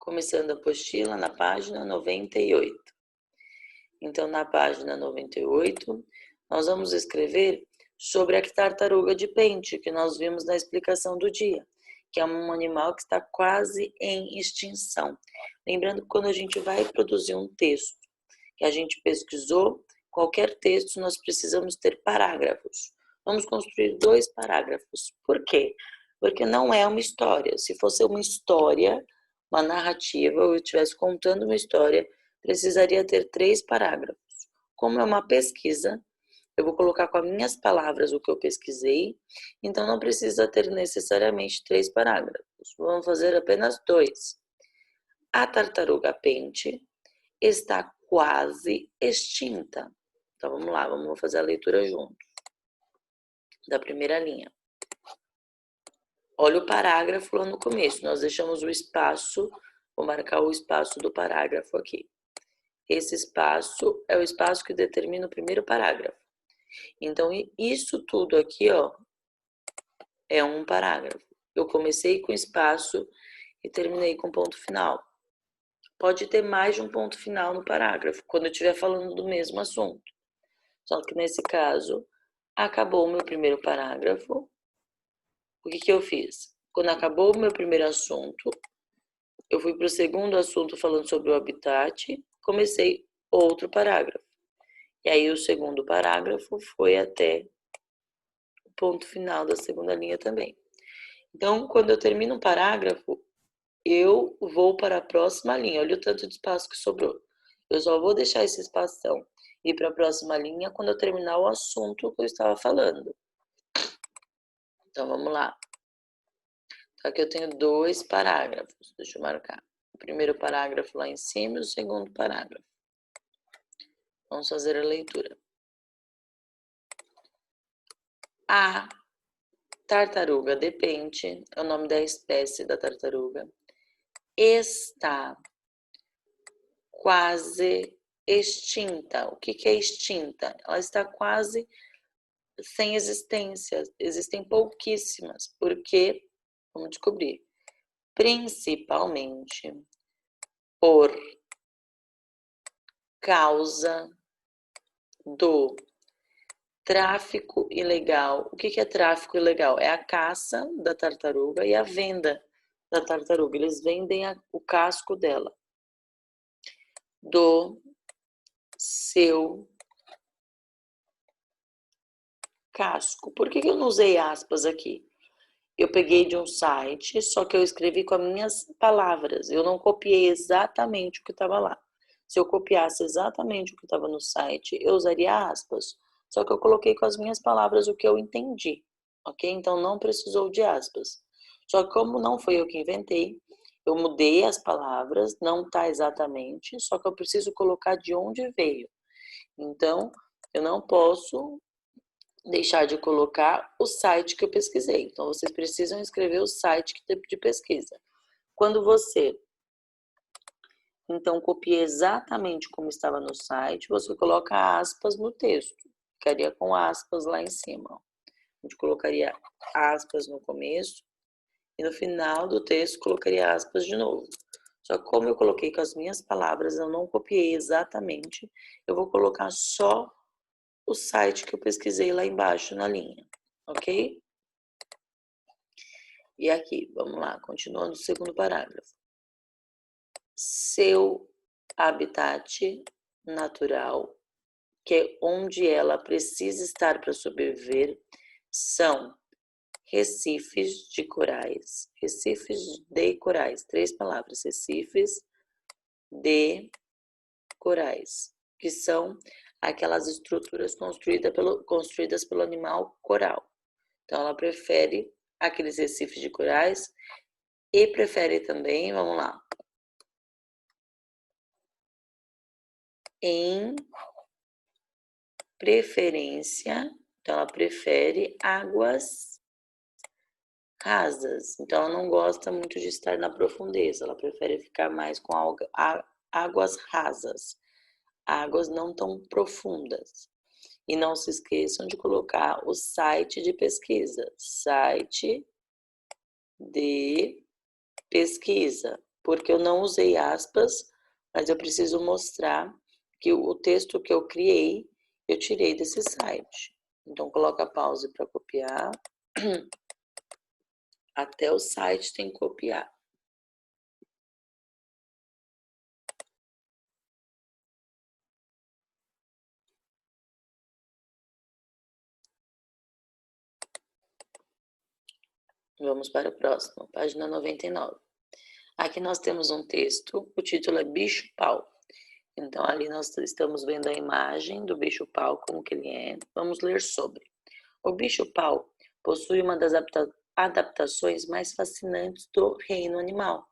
começando a apostila na página 98. Então, na página 98, nós vamos escrever sobre a tartaruga de pente, que nós vimos na explicação do dia, que é um animal que está quase em extinção. Lembrando que quando a gente vai produzir um texto que a gente pesquisou, qualquer texto nós precisamos ter parágrafos. Vamos construir 2 parágrafos. Por quê? Porque não é uma história. Se fosse uma história, uma narrativa, ou eu estivesse contando uma história, precisaria ter 3 parágrafos. Como é uma pesquisa, eu vou colocar com as minhas palavras o que eu pesquisei, então não precisa ter necessariamente 3 parágrafos. Vamos fazer apenas 2. A tartaruga pente está quase extinta. Então vamos lá, vamos fazer a leitura junto. Da primeira linha. Olha o parágrafo lá no começo, nós deixamos o espaço, vou marcar o espaço do parágrafo aqui. Esse espaço é o espaço que determina o primeiro parágrafo. Então, isso tudo aqui, ó, é um parágrafo. Eu comecei com espaço e terminei com ponto final. Pode ter mais de um ponto final no parágrafo, quando eu estiver falando do mesmo assunto. Só que nesse caso, acabou o meu primeiro parágrafo. O que eu fiz? Quando acabou o meu primeiro assunto, eu fui para o segundo assunto falando sobre o habitat, comecei outro parágrafo. E aí o segundo parágrafo foi até o ponto final da segunda linha também. Então, quando eu termino um parágrafo, eu vou para a próxima linha. Olha o tanto de espaço que sobrou. Eu só vou deixar esse espação e ir para a próxima linha quando eu terminar o assunto que eu estava falando. Então, vamos lá. Aqui eu tenho 2 parágrafos. Deixa eu marcar. O primeiro parágrafo lá em cima e o segundo parágrafo. Vamos fazer a leitura. A tartaruga de pente, é o nome da espécie da tartaruga, está quase extinta. O que é extinta? Ela está quase sem existência. Existem pouquíssimas, porque, vamos descobrir, principalmente por causa do tráfico ilegal. O que é tráfico ilegal? É a caça da tartaruga e a venda da tartaruga. Eles vendem o casco dela. Do seu casco. Por que eu não usei aspas aqui? Eu peguei de um site, só que eu escrevi com as minhas palavras. Eu não copiei exatamente o que estava lá. Se eu copiasse exatamente o que estava no site, eu usaria aspas. Só que eu coloquei com as minhas palavras o que eu entendi, ok? Então não precisou de aspas. Só que como não foi eu que inventei, eu mudei as palavras, não está exatamente, só que eu preciso colocar de onde veio. Então, eu não posso deixar de colocar o site que eu pesquisei. Então, vocês precisam escrever o site de pesquisa. Quando você, então, copia exatamente como estava no site, você coloca aspas no texto. Ficaria com aspas lá em cima. A gente colocaria aspas no começo e no final do texto colocaria aspas de novo. Só que como eu coloquei com as minhas palavras, eu não copiei exatamente, eu vou colocar só o site que eu pesquisei lá embaixo na linha, ok? E aqui, vamos lá, continuando o segundo parágrafo. Seu habitat natural, que é onde ela precisa estar para sobreviver, são recifes de corais. Recifes de corais, 3 palavras. Recifes de corais, que são aquelas estruturas construídas pelo animal coral. Então, ela prefere aqueles recifes de corais e prefere também, vamos lá, em preferência, então ela prefere águas rasas. Então, ela não gosta muito de estar na profundeza, ela prefere ficar mais com águas rasas, águas não tão profundas. E não se esqueçam de colocar o site de pesquisa, site de pesquisa, porque eu não usei aspas, mas eu preciso mostrar que o texto que eu criei, eu tirei desse site. Então, coloca pause para copiar. Até o site tem que copiar. Vamos para o próximo, página 99. Aqui nós temos um texto, o título é Bicho-Pau. Então, ali nós estamos vendo a imagem do bicho-pau, como que ele é. Vamos ler sobre. O bicho-pau possui uma das adaptações mais fascinantes do reino animal,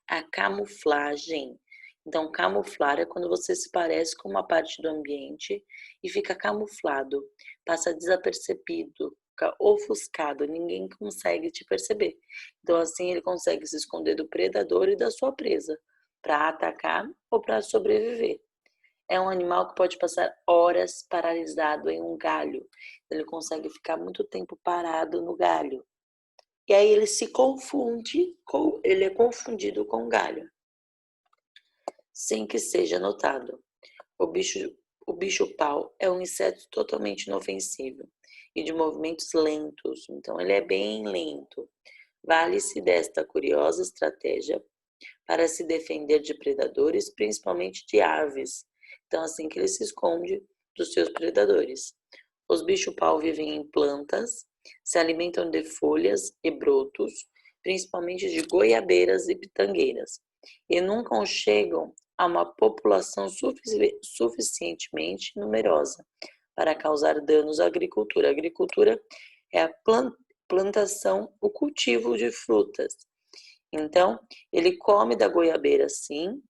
a camuflagem. Então, camuflar é quando você se parece com uma parte do ambiente e fica camuflado, passa desapercebido, fica ofuscado, ninguém consegue te perceber. Então, assim, ele consegue se esconder do predador e da sua presa, para atacar ou para sobreviver. É um animal que pode passar horas paralisado em um galho. Ele consegue ficar muito tempo parado no galho. E aí ele se confunde, ele é confundido com o galho, sem que seja notado. O bicho-pau é um inseto totalmente inofensivo e de movimentos lentos, então ele é bem lento. Vale-se desta curiosa estratégia para se defender de predadores, principalmente de aves. Então, assim que ele se esconde dos seus predadores. Os bicho-pau vivem em plantas, se alimentam de folhas e brotos, principalmente de goiabeiras e pitangueiras, e nunca chegam a uma população suficientemente numerosa para causar danos à agricultura. A agricultura é a plantação, o cultivo de frutas. Então, ele come da goiabeira sim,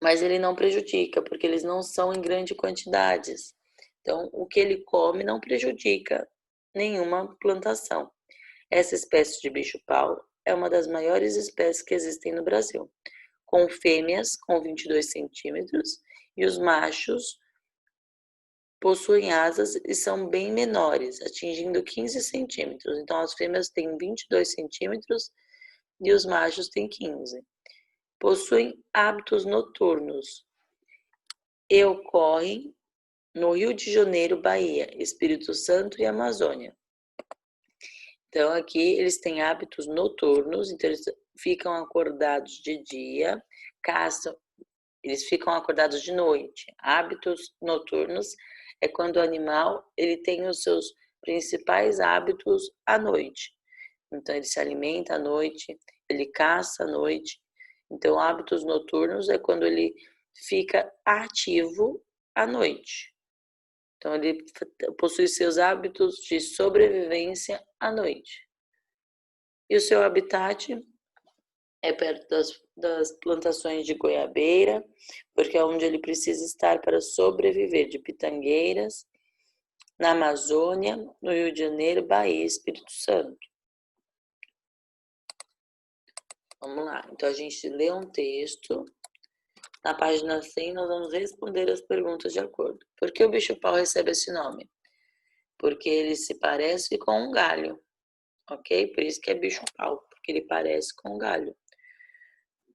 mas ele não prejudica, porque eles não são em grandes quantidades. Então, o que ele come não prejudica nenhuma plantação. Essa espécie de bicho-pau é uma das maiores espécies que existem no Brasil, com fêmeas com 22 centímetros e os machos possuem asas e são bem menores, atingindo 15 centímetros. Então, as fêmeas têm 22 centímetros e os machos têm 15. Possuem hábitos noturnos e ocorrem no Rio de Janeiro, Bahia, Espírito Santo e Amazônia. Então, aqui eles têm hábitos noturnos, então eles ficam acordados de dia, caçam, eles ficam acordados de noite. Hábitos noturnos é quando o animal ele tem os seus principais hábitos à noite. Então, ele se alimenta à noite, ele caça à noite. Então, hábitos noturnos é quando ele fica ativo à noite. Então, ele possui seus hábitos de sobrevivência à noite. E o seu habitat é perto das plantações de goiabeira, porque é onde ele precisa estar para sobreviver, de pitangueiras, na Amazônia, no Rio de Janeiro, Bahia, Espírito Santo. Vamos lá, então a gente lê um texto. Na página 100, nós vamos responder as perguntas de acordo. Por que o bicho-pau recebe esse nome? Porque ele se parece com um galho, ok? Por isso que é bicho-pau, porque ele parece com um galho.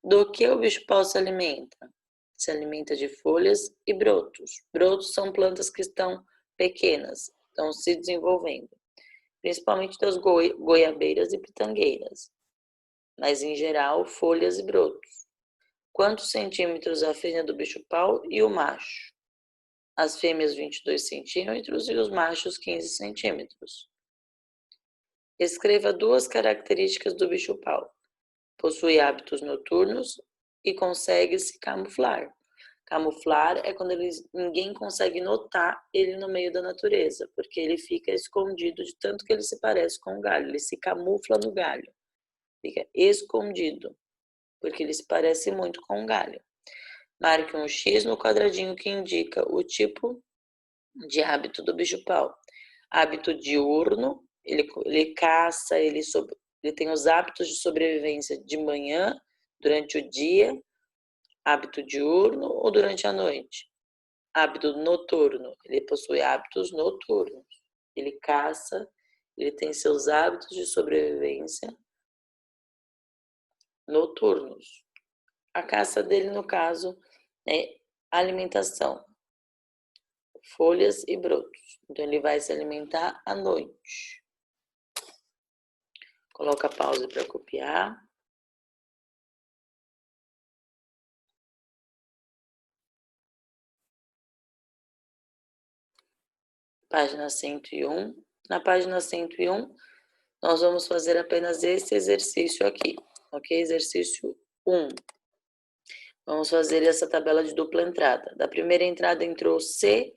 Do que o bicho-pau se alimenta? Se alimenta de folhas e brotos. Brotos são plantas que estão pequenas, estão se desenvolvendo, principalmente das goiabeiras e pitangueiras, mas em geral folhas e brotos. Quantos centímetros a fêmea do bicho-pau e o macho? As fêmeas 22 centímetros e os machos 15 centímetros. Escreva duas características do bicho-pau. Possui hábitos noturnos e consegue se camuflar. Camuflar é quando ninguém consegue notar ele no meio da natureza, porque ele fica escondido de tanto que ele se parece com o galho. Ele se camufla no galho, fica escondido, porque ele se parece muito com o galho. Marque um X no quadradinho que indica o tipo de hábito do bicho-pau. Hábito diurno, ele caça, ele tem os hábitos de sobrevivência de manhã, durante o dia, hábito diurno ou durante a noite. Hábito noturno, ele possui hábitos noturnos. Ele caça, ele tem seus hábitos de sobrevivência noturnos. A caça dele, no caso, é alimentação, folhas e brotos. Então, ele vai se alimentar à noite. Coloca a pausa para copiar. Página 101. Na página 101, nós vamos fazer apenas esse exercício aqui, ok? Exercício 1. Vamos fazer essa tabela de dupla entrada. Da primeira entrada entrou C,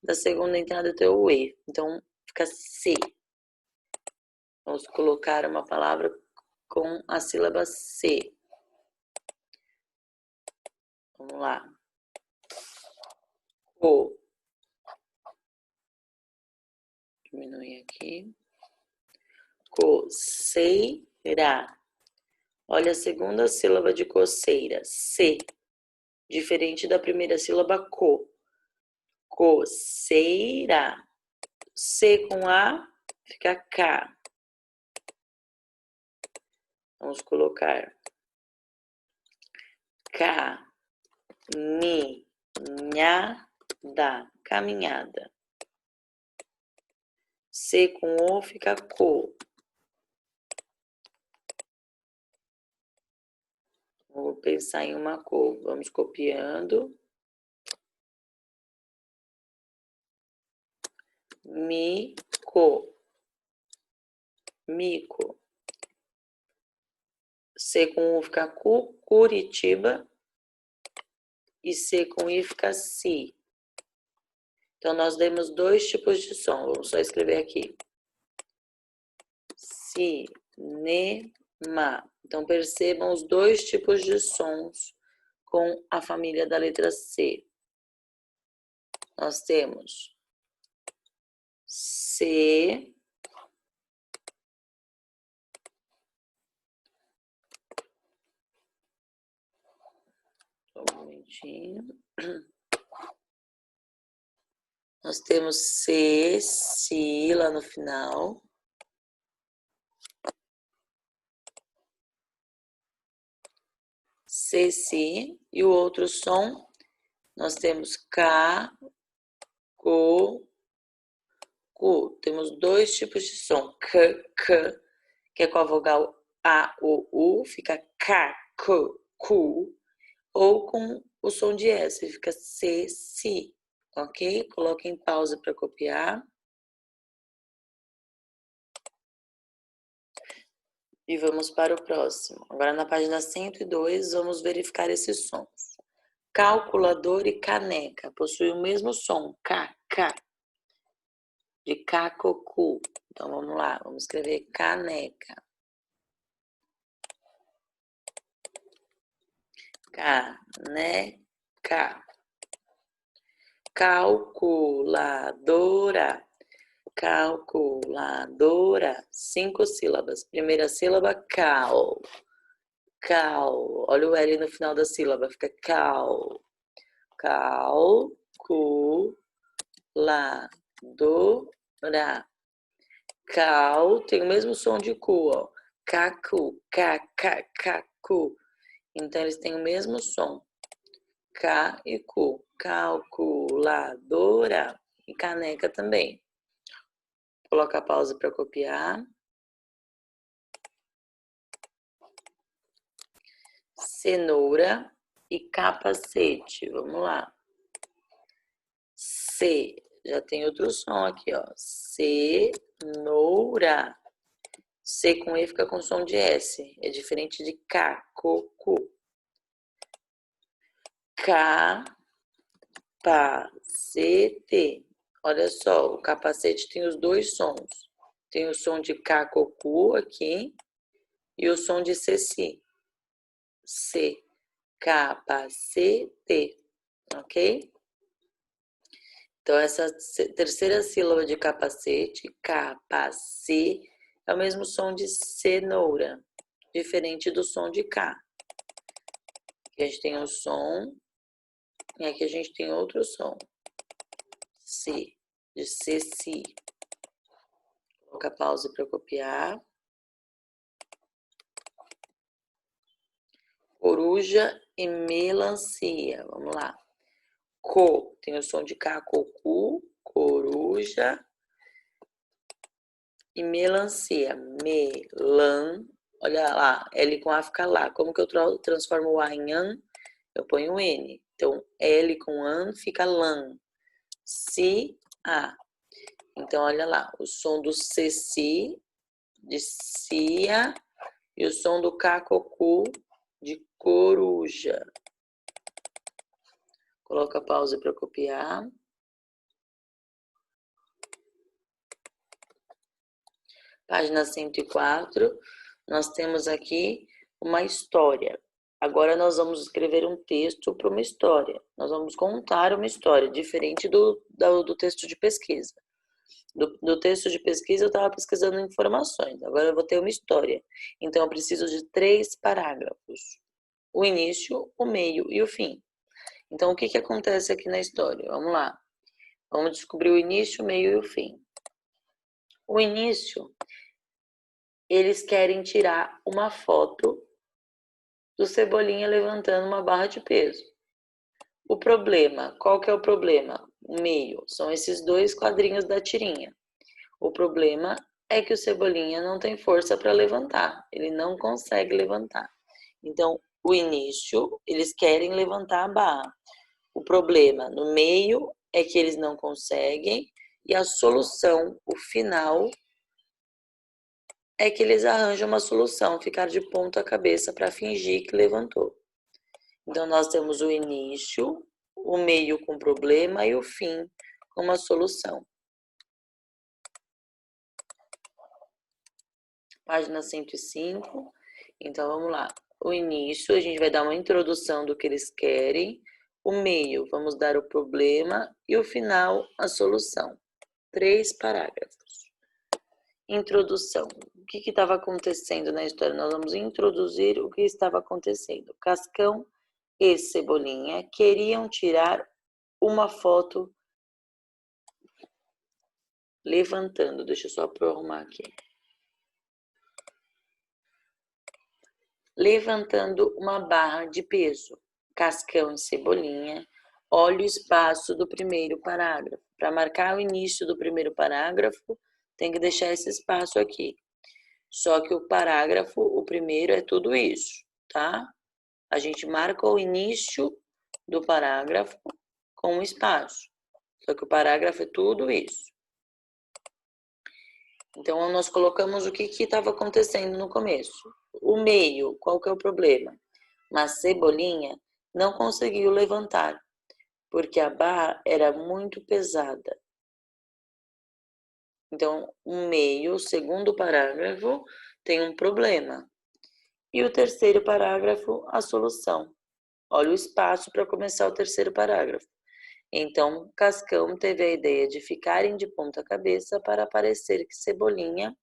da segunda entrada entrou E. Então, fica C. Vamos colocar uma palavra com a sílaba C. Vamos lá. Co. Diminui aqui. Coceira. Olha a segunda sílaba de coceira. C. Diferente da primeira sílaba co. Coceira. C com A fica K. Vamos colocar caminhada. C com O fica co. Vou pensar em uma cor. Vamos copiando. Mico. C com U fica cu, Curitiba. E C com I fica si. Então, nós demos dois tipos de som. Vamos só escrever aqui. Cinema. Então, percebam os dois tipos de sons com a família da letra C. Nós temos C, só um momentinho. Nós temos C, si lá no final. C, si. E o outro som, nós temos K, Ko, Ku. Temos dois tipos de som. K, que é com a vogal A, O, U, fica K, K, Ku. Ou com o som de S, fica C, si. Ok? Coloque em pausa para copiar. E vamos para o próximo. Agora, na página 102, vamos verificar esses sons. Calculador e caneca possuem o mesmo som, K, K, de cacocu. Então, vamos lá, vamos escrever caneca. Caneca. Calculadora. Calculadora. 5 sílabas. Primeira sílaba, cal. Cal. Olha o L no final da sílaba. Fica cal. Calculadora. Cal tem o mesmo som de cu, ó. Cacu. Cacu. Então, eles têm o mesmo som. K e cu. Calculadora. E caneca também. Coloca a pausa para copiar. Cenoura e capacete. Vamos lá. C. Já tem outro som aqui, ó. Cenoura. C com E fica com som de S. É diferente de K. Cocu. Capacete. Olha só, o capacete tem os dois sons. Tem o som de cacocu aqui e o som de ceci. C. Capacete. Ok? Então, essa terceira sílaba de capacete, capacete, é o mesmo som de cenoura, diferente do som de K. Aqui a gente tem um som e aqui a gente tem outro som. C, de ceci. Coloca a pausa para copiar. Coruja e melancia. Vamos lá. Co, tem o som de K, cocu, coruja. E melancia, melan. Olha lá, L com A fica lá. Como que eu transformo o A em an? Eu ponho o N. Então, L com an fica lan. Si, A. Então, olha lá, o som do ceci, de cia, e o som do cacocu, de coruja. Coloca a pausa para copiar. Página 104, nós temos aqui uma história. Agora nós vamos escrever um texto para uma história. Nós vamos contar uma história, diferente do texto de pesquisa. Do texto de pesquisa eu estava pesquisando informações, agora eu vou ter uma história. Então eu preciso de 3 parágrafos. O início, o meio e o fim. Então o que acontece aqui na história? Vamos lá. Vamos descobrir o início, o meio e o fim. O início, eles querem tirar uma foto do Cebolinha levantando uma barra de peso. O problema, qual que é o problema? O meio, são esses 2 quadrinhos da tirinha. O problema é que o Cebolinha não tem força para levantar, ele não consegue levantar. Então, o início, eles querem levantar a barra. O problema no meio é que eles não conseguem e a solução, o final, é que eles arranjam uma solução, ficar de ponta cabeça para fingir que levantou. Então, nós temos o início, o meio com problema e o fim com uma solução. Página 105. Então, vamos lá. O início, a gente vai dar uma introdução do que eles querem. O meio, vamos dar o problema. E o final, a solução. 3 parágrafos. Introdução. O que estava acontecendo na história? Nós vamos introduzir o que estava acontecendo. Cascão e Cebolinha queriam tirar uma foto levantando. Deixa eu só arrumar aqui. Levantando uma barra de peso. Cascão e Cebolinha, olha o espaço do primeiro parágrafo. Para marcar o início do primeiro parágrafo, tem que deixar esse espaço aqui. Só que o parágrafo, o primeiro, é tudo isso, tá? A gente marca o início do parágrafo com um espaço. Só que o parágrafo é tudo isso. Então, nós colocamos o que estava acontecendo no começo. O meio, qual que é o problema? Mas Cebolinha não conseguiu levantar, porque a barra era muito pesada. Então, o meio, o segundo parágrafo, tem um problema. E o terceiro parágrafo, a solução. Olha o espaço para começar o terceiro parágrafo. Então, Cascão teve a ideia de ficarem de ponta cabeça para parecer que Cebolinha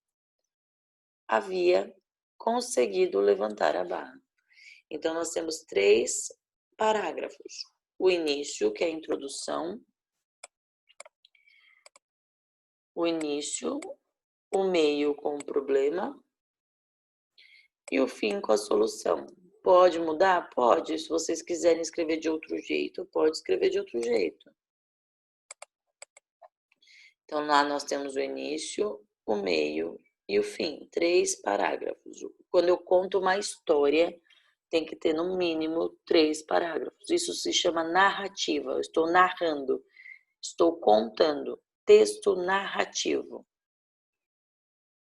havia conseguido levantar a barra. Então, nós temos 3 parágrafos. O início, que é a introdução. O início, o meio com o problema e o fim com a solução. Pode mudar? Pode. Se vocês quiserem escrever de outro jeito, pode escrever de outro jeito. Então, lá nós temos o início, o meio e o fim. 3 parágrafos. Quando eu conto uma história, tem que ter no mínimo 3 parágrafos. Isso se chama narrativa. Eu estou narrando, estou contando. Texto narrativo.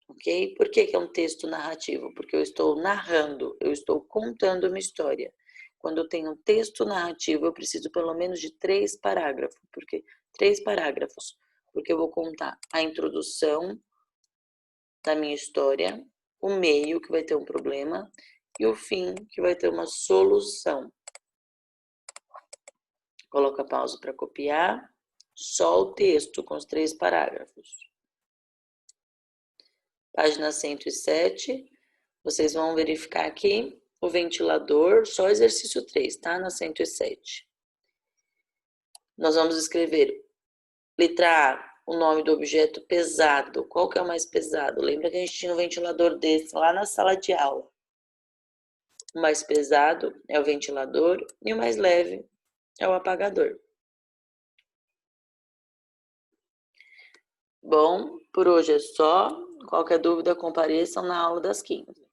Ok? Por que é um texto narrativo? Porque eu estou narrando, eu estou contando uma história. Quando eu tenho um texto narrativo, eu preciso pelo menos de 3 parágrafos. Por quê? 3 parágrafos. Porque eu vou contar a introdução da minha história, o meio, que vai ter um problema, e o fim, que vai ter uma solução. Coloca a pausa para copiar. Só o texto com os 3 parágrafos. Página 107. Vocês vão verificar aqui o ventilador, só exercício 3, tá? Na 107. Nós vamos escrever letra A, o nome do objeto pesado. Qual que é o mais pesado? Lembra que a gente tinha um ventilador desse lá na sala de aula. O mais pesado é o ventilador e o mais leve é o apagador. Bom, por hoje é só. Qualquer dúvida, compareçam na aula das 15.